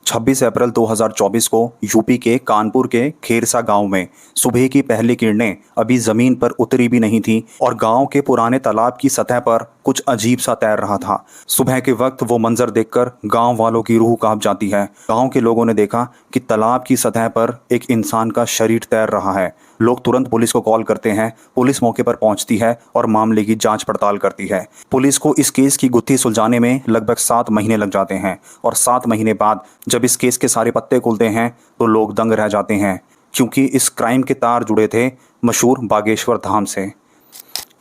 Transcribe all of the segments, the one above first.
26 अप्रैल 2024 को यूपी के कानपुर के खेरसा गांव में सुबह की पहली किरणें अभी जमीन पर उतरी भी नहीं थी और गांव के पुराने तालाब की सतह पर कुछ अजीब सा तैर रहा था। सुबह के वक्त वो मंजर देखकर गांव वालों की रूह कांप जाती है। गांव के लोगों ने देखा कि तालाब की सतह पर एक इंसान का शरीर तैर रहा है। लोग तुरंत पुलिस को कॉल करते हैं। पुलिस मौके पर पहुंचती है और मामले की जांच पड़ताल करती है। पुलिस को इस केस की गुत्थी सुलझाने में लगभग 7 महीने लग जाते हैं और 7 महीने बाद जब इस केस के सारे पत्ते खुलते हैं तो लोग दंग रह जाते हैं, क्योंकि इस क्राइम के तार जुड़े थे मशहूर बागेश्वर धाम से।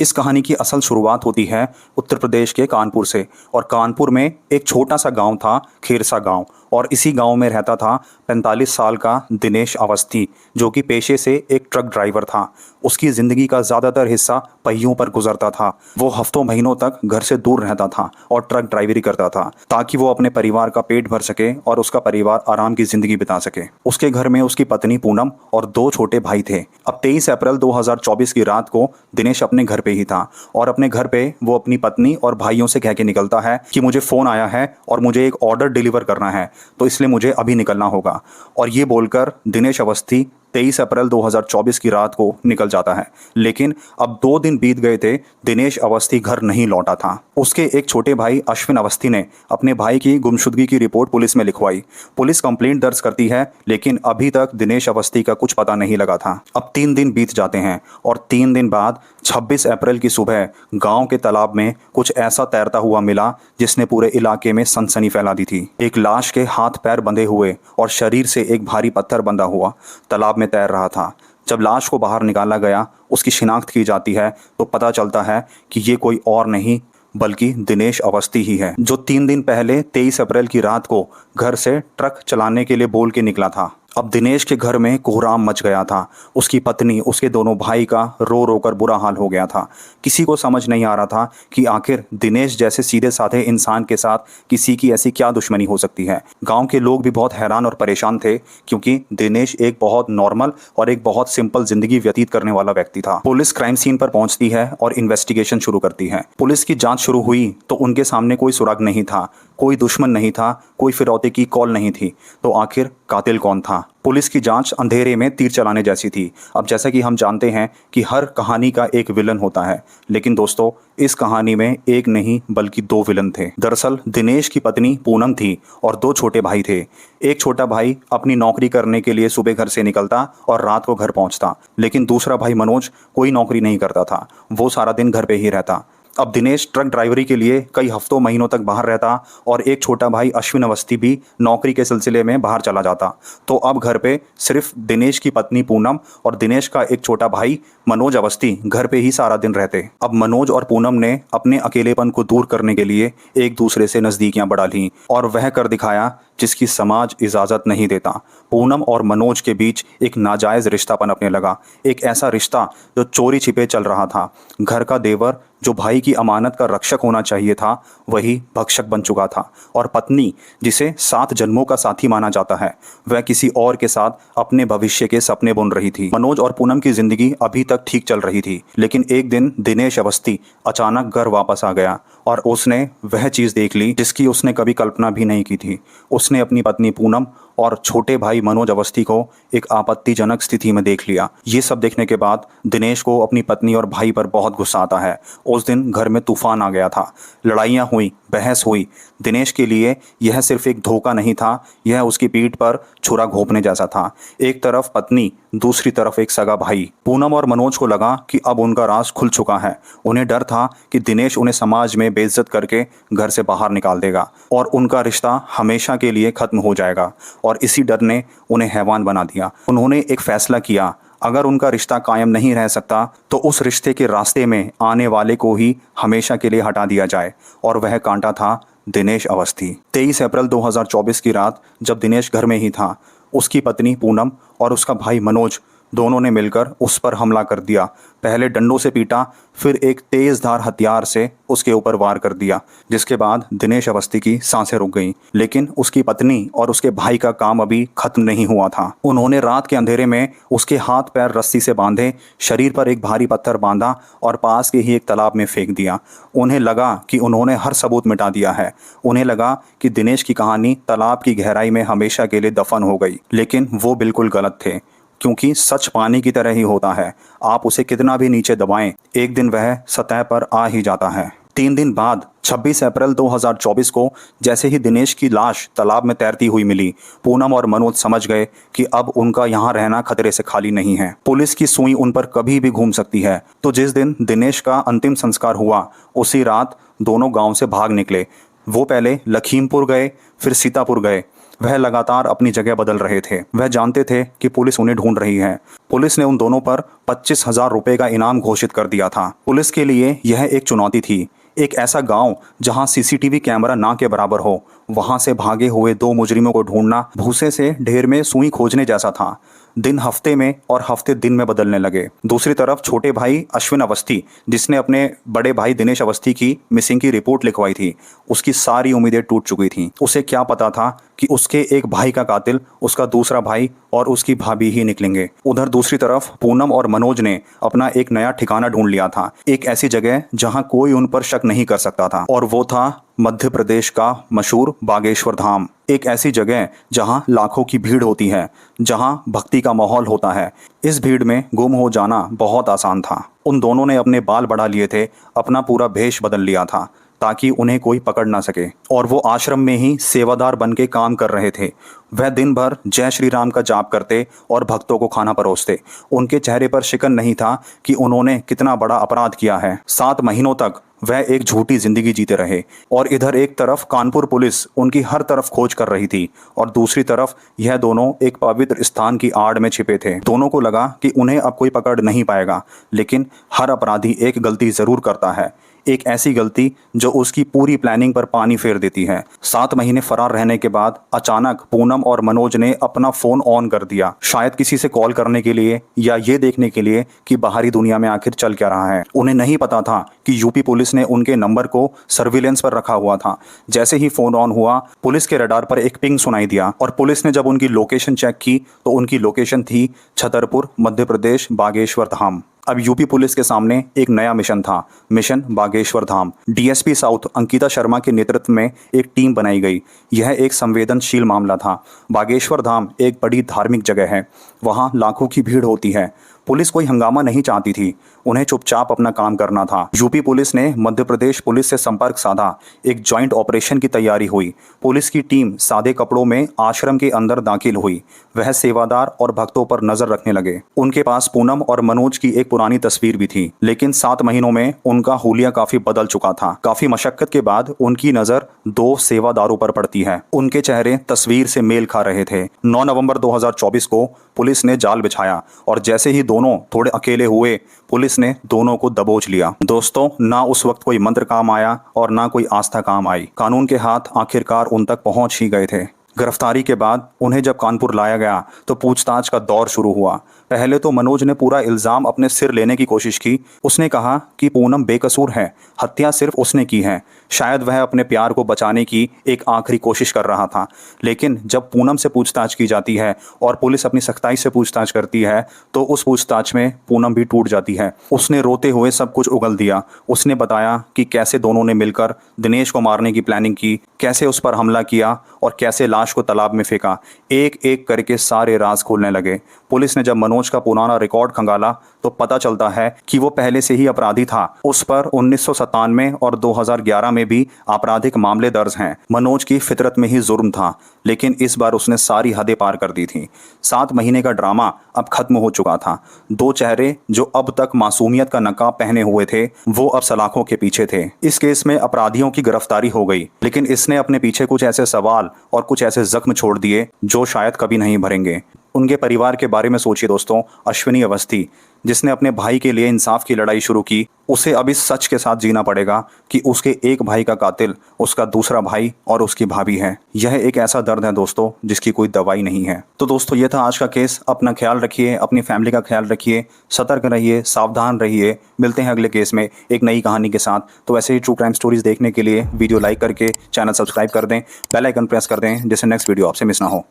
इस कहानी की असल शुरुआत होती है उत्तर प्रदेश के कानपुर से, और कानपुर में एक छोटा सा गांव था, खेरसा गांव, और इसी गांव में रहता था 45 साल का दिनेश अवस्थी, जो कि पेशे से एक ट्रक ड्राइवर था। उसकी ज़िंदगी का ज़्यादातर हिस्सा पहियों पर गुजरता था। वो हफ्तों महीनों तक घर से दूर रहता था और ट्रक ड्राइवरी करता था ताकि वो अपने परिवार का पेट भर सके और उसका परिवार आराम की ज़िंदगी बिता सके। उसके घर में उसकी पत्नी पूनम और 2 छोटे भाई थे। अब 23 अप्रैल 2024 की रात को दिनेश अपने घर पे ही था और अपने घर पे वो अपनी पत्नी और भाइयों से कह के निकलता है कि मुझे फ़ोन आया है और मुझे एक ऑर्डर डिलीवर करना है, तो इसलिए मुझे अभी निकलना होगा। और ये बोलकर दिनेश अवस्थी 23 अप्रैल 2024 की रात को निकल जाता है। लेकिन अब 2 दिन बीत गए थे, दिनेश अवस्थी घर नहीं लौटा था। उसके एक छोटे भाई अश्विन अवस्थी ने अपने भाई की गुमशुदगी की रिपोर्ट पुलिस में लिखवाई। पुलिस कंप्लेंट दर्ज करती है, लेकिन अभी तक दिनेश अवस्थी का कुछ पता नहीं लगा था। अब 3 दिन बीत जाते हैं और 3 दिन बाद 26 अप्रैल की सुबह गांव के तालाब में कुछ ऐसा तैरता हुआ मिला जिसने पूरे इलाके में सनसनी फैला दी थी। एक लाश के हाथ पैर बंधे हुए और शरीर से एक भारी पत्थर बंधा हुआ तालाब में तैर रहा था। जब लाश को बाहर निकाला गया, उसकी शिनाख्त की जाती है, तो पता चलता है कि ये कोई और नहीं बल्कि दिनेश अवस्थी ही है, जो 3 दिन पहले 23 अप्रैल की रात को घर से ट्रक चलाने के लिए बोल के निकला था। अब दिनेश के घर में कोहराम मच गया था। उसकी पत्नी, उसके दोनों भाई का रो रो कर बुरा हाल हो गया था। किसी को समझ नहीं आ रहा था कि आखिर दिनेश जैसे सीधे साधे इंसान के साथ किसी की ऐसी क्या दुश्मनी हो सकती है। गांव के लोग भी बहुत हैरान और परेशान थे, क्योंकि दिनेश एक बहुत नॉर्मल और एक बहुत सिंपल जिंदगी व्यतीत करने वाला व्यक्ति था। पुलिस क्राइम सीन पर पहुंचती है और इन्वेस्टिगेशन शुरू करती है। पुलिस की जांच शुरू हुई तो उनके सामने कोई सुराग नहीं था, कोई दुश्मन नहीं था, कोई फिरौती की कॉल नहीं थी। तो आखिर कातिल कौन था? पुलिस की जांच अंधेरे में तीर चलाने जैसी थी। अब जैसा कि हम जानते हैं कि हर कहानी का एक विलन होता है, लेकिन दोस्तों इस कहानी में एक नहीं बल्कि 2 विलन थे। दरअसल दिनेश की पत्नी पूनम थी और 2 छोटे भाई थे। एक छोटा भाई अपनी नौकरी करने के लिए सुबह घर से निकलता और रात को घर पहुंचता, लेकिन दूसरा भाई मनोज कोई नौकरी नहीं करता था, वो सारा दिन घर पे ही रहता। अब दिनेश ट्रक ड्राइवरी के लिए कई हफ्तों महीनों तक बाहर रहता और एक छोटा भाई अश्विन अवस्थी भी नौकरी के सिलसिले में बाहर चला जाता। तो अब घर पे सिर्फ दिनेश की पत्नी पूनम और दिनेश का एक छोटा भाई मनोज अवस्थी घर पे ही सारा दिन रहते। अब मनोज और पूनम ने अपने अकेलेपन को दूर करने के लिए एक दूसरे से नज़दीकियां बढ़ा लीं और वह कर दिखाया जिसकी समाज इजाज़त नहीं देता। पूनम और मनोज के बीच एक नाजायज़ रिश्ता पनपने लगा, एक ऐसा रिश्ता जो चोरी छिपे चल रहा था। घर का देवर जो भाई की अमानत का रक्षक होना चाहिए था, वही भक्षक बन चुका था, और पत्नी जिसे 7 जन्मों का साथी माना जाता है, वह किसी और के साथ अपने भविष्य के सपने बुन रही थी। मनोज और पूनम की जिंदगी अभी तक ठीक चल रही थी, लेकिन एक दिन दिनेश अवस्थी अचानक घर वापस आ गया और उसने वह चीज़ देख ली जिसकी उसने कभी कल्पना भी नहीं की थी। उसने अपनी पत्नी पूनम और छोटे भाई मनोज अवस्थी को एक आपत्तिजनक स्थिति में देख लिया। ये सब देखने के बाद दिनेश को अपनी पत्नी और भाई पर बहुत गुस्सा आता है। उस दिन घर में तूफान आ गया था, लड़ाइयाँ हुई, बहस हुई। दिनेश के लिए यह सिर्फ एक धोखा नहीं था, यह उसकी पीठ पर छुरा घोंपने जैसा था। एक तरफ पत्नी, दूसरी तरफ एक सगा भाई। पूनम और मनोज को लगा कि अब उनका राज खुल चुका है। उन्हें डर था कि दिनेश उन्हें समाज में बेइज्जत करके घर से बाहर निकाल देगा और उनका रिश्ता हमेशा के लिए खत्म हो जाएगा, और इसी डर ने उन्हें हैवान बना दिया। उन्होंने एक फैसला किया, अगर उनका रिश्ता कायम नहीं रह सकता तो उस रिश्ते के रास्ते में आने वाले को ही हमेशा के लिए हटा दिया जाए, और वह कांटा था दिनेश अवस्थी। 23 अप्रैल 2024 की रात जब दिनेश घर में ही था, उसकी पत्नी पूनम और उसका भाई मनोज दोनों ने मिलकर उस पर हमला कर दिया। पहले डंडों से पीटा, फिर एक तेजधार हथियार से उसके ऊपर वार कर दिया, जिसके बाद दिनेश अवस्थी की सांसें रुक गईं। लेकिन उसकी पत्नी और उसके भाई का काम अभी खत्म नहीं हुआ था। उन्होंने रात के अंधेरे में उसके हाथ पैर रस्सी से बांधे, शरीर पर एक भारी पत्थर बांधा और पास के ही एक तालाब में फेंक दिया। उन्हें लगा कि उन्होंने हर सबूत मिटा दिया है। उन्हें लगा कि दिनेश की कहानी तालाब की गहराई में हमेशा के लिए दफन हो गई। लेकिन वो बिल्कुल गलत थे, क्योंकि सच पानी की तरह ही होता है। आप उसे कितना भी नीचे दबाएं, एक दिन वह सतह पर आ ही जाता है। 3 दिन बाद 26 अप्रैल 2024 को जैसे ही दिनेश की लाश तालाब में तैरती हुई मिली, पूनम और मनोज समझ गए कि अब उनका यहाँ रहना खतरे से खाली नहीं है। पुलिस की सुई उन पर कभी भी घूम सकती है। तो जिस दिन दिनेश का अंतिम संस्कार हुआ, उसी रात दोनों गांव से भाग निकले। वो पहले लखीमपुर गए, फिर सीतापुर गए। वह लगातार अपनी जगह बदल रहे थे। वह जानते थे कि पुलिस उन्हें ढूंढ रही है। पुलिस ने उन दोनों पर 25,000 रुपए का इनाम घोषित कर दिया था। पुलिस के लिए यह एक चुनौती थी। एक ऐसा गांव जहां सीसीटीवी कैमरा ना के बराबर हो, वहां से भागे हुए 2 मुजरिमों को ढूंढना भूसे से ढेर में सुई खोजने जैसा था। दिन हफ्ते में और हफ्ते दिन में बदलने लगे। दूसरी तरफ छोटे भाई अश्विन अवस्थी, जिसने अपने बड़े भाई दिनेश अवस्थी की मिसिंग की रिपोर्ट लिखवाई थी, उसकी सारी उम्मीदें टूट चुकी थीं। उसे क्या पता था कि उसके एक भाई का कातिल उसका दूसरा भाई और उसकी भाभी ही निकलेंगे। उधर दूसरी तरफ पूनम और मनोज ने अपना एक नया ठिकाना ढूंढ लिया था। एक ऐसी जगह जहां कोई उन पर शक नहीं कर सकता था, और वो था मध्य प्रदेश का मशहूर बागेश्वर धाम। एक ऐसी जगह जहां लाखों की भीड़ होती है, जहां भक्ति का माहौल होता है। इस भीड़ में गुम हो जाना बहुत आसान था। उन दोनों ने अपने बाल बढ़ा लिए थे, अपना पूरा भेष बदल लिया था, ताकि उन्हें कोई पकड़ ना सके, और वो आश्रम में ही सेवादार बन के काम कर रहे थे। वह दिन भर जय श्री राम का जाप करते और भक्तों को खाना परोसते। उनके चेहरे पर शिकन नहीं था कि उन्होंने कितना बड़ा अपराध किया है। 7 महीनों तक वह एक झूठी जिंदगी जीते रहे, और इधर एक तरफ कानपुर पुलिस उनकी हर तरफ खोज कर रही थी, और दूसरी तरफ यह दोनों एक पवित्र स्थान की आड़ में छिपे थे। दोनों को लगा कि उन्हें अब कोई पकड़ नहीं पाएगा, लेकिन हर अपराधी एक गलती जरूर करता है, एक ऐसी गलती जो उसकी पूरी प्लानिंग पर पानी फेर देती है। 7 महीने फरार रहने के बाद अचानक पूनम और मनोज ने अपना फोन ऑन कर दिया, शायद किसी से कॉल करने के लिए या ये देखने के लिए कि बाहरी दुनिया में आखिर चल क्या रहा है। उन्हें नहीं पता था कि यूपी पुलिस ने उनके नंबर को सर्विलेंस पर रखा हुआ था। जैसे ही फोन ऑन हुआ, पुलिस के रडार पर एक पिंग सुनाई दिया, और पुलिस ने जब उनकी लोकेशन चेक की तो उनकी लोकेशन थी छतरपुर, मध्य प्रदेश, बागेश्वर धाम। अब यूपी पुलिस के सामने एक नया मिशन था, mission Bageshwar Dham. DSP south Ankita Sharma के नेतृत्व में एक टीम बनाई गई। यह एक संवेदनशील मामला था। बागेश्वर धाम एक बड़ी धार्मिक जगह है, वहाँ लाखों की भीड़ होती है। पुलिस कोई हंगामा नहीं चाहती थी, उन्हें चुपचाप अपना काम करना था। यूपी पुलिस ने मध्य प्रदेश पुलिस से संपर्क साधा। एक जॉइंट ऑपरेशन की तैयारी हुई। पुलिस की टीम सादे कपड़ों में आश्रम के अंदर दाखिल हुई। वह सेवादार और भक्तों पर नजर रखने लगे। उनके पास पूनम और मनोज की एक पुरानी तस्वीर भी थी, लेकिन 7 महीनों में उनका हुलिया काफी बदल चुका था। काफी मशक्कत के बाद उनकी नजर 2 सेवादारों पर पड़ती है। उनके चेहरे तस्वीर से मेल खा रहे थे। 9 नवंबर 2024 को पुलिस ने जाल बिछाया, और जैसे ही दोनों थोड़े अकेले हुए, पुलिस ने दोनों को दबोच लिया। दोस्तों, ना उस वक्त कोई मंत्र काम आया और ना कोई आस्था काम आई। कानून के हाथ आखिरकार उन तक पहुंच ही गए थे। गिरफ्तारी के बाद उन्हें जब कानपुर लाया गया तो पूछताछ का दौर शुरू हुआ। पहले तो मनोज ने पूरा इल्जाम अपने सिर लेने की कोशिश की। उसने कहा कि पूनम बेकसूर है, हत्या सिर्फ उसने की है। शायद वह अपने प्यार को बचाने की एक आखिरी कोशिश कर रहा था। लेकिन जब पूनम से पूछताछ की जाती है और पुलिस अपनी सख्ताई से पूछताछ करती है, तो उस पूछताछ में पूनम भी टूट जाती है। उसने रोते हुए सब कुछ उगल दिया। उसने बताया कि कैसे दोनों ने मिलकर दिनेश को मारने की प्लानिंग की, कैसे उस पर हमला किया और कैसे लाश को तालाब में फेंका। एक एक करके सारे राज खोलने लगे। पुलिस ने जब मनोज का पुराना रिकॉर्ड खंगाला तो पता चलता है कि वो पहले से ही अपराधी था। उस पर 1997 और 2011 में भी आपराधिक मामले दर्ज हैं। मनोज की फितरत में ही जुर्म था, लेकिन इस बार उसने सारी हदें पार कर दी थी। 7 महीने का ड्रामा अब खत्म हो चुका था। 2 चेहरे जो अब तक मासूमियत का नकाब पहने हुए थे, वो अब सलाखों के पीछे थे। इस केस में अपराधियों की गिरफ्तारी हो गई, लेकिन इसने अपने पीछे कुछ ऐसे सवाल और कुछ ऐसे जख्म छोड़ दिए जो शायद कभी नहीं भरेंगे। उनके परिवार के बारे में सोचिए दोस्तों। अश्विनी अवस्थी, जिसने अपने भाई के लिए इंसाफ की लड़ाई शुरू की, उसे अब इस सच के साथ जीना पड़ेगा कि उसके एक भाई का कातिल उसका दूसरा भाई और उसकी भाभी है। यह एक ऐसा दर्द है दोस्तों जिसकी कोई दवाई नहीं है। तो दोस्तों ये था आज का केस। अपना ख्याल रखिए, अपनी फैमिली का ख्याल रखिए, सतर्क रहिए, सावधान रहिए। मिलते हैं अगले केस में एक नई कहानी के साथ। तो ऐसे ही ट्रू क्राइम स्टोरीज देखने के लिए वीडियो लाइक करके चैनल सब्सक्राइब कर दें, बेल आइकन प्रेस कर दें जिससे नेक्स्ट वीडियो आपसे मिस ना हो।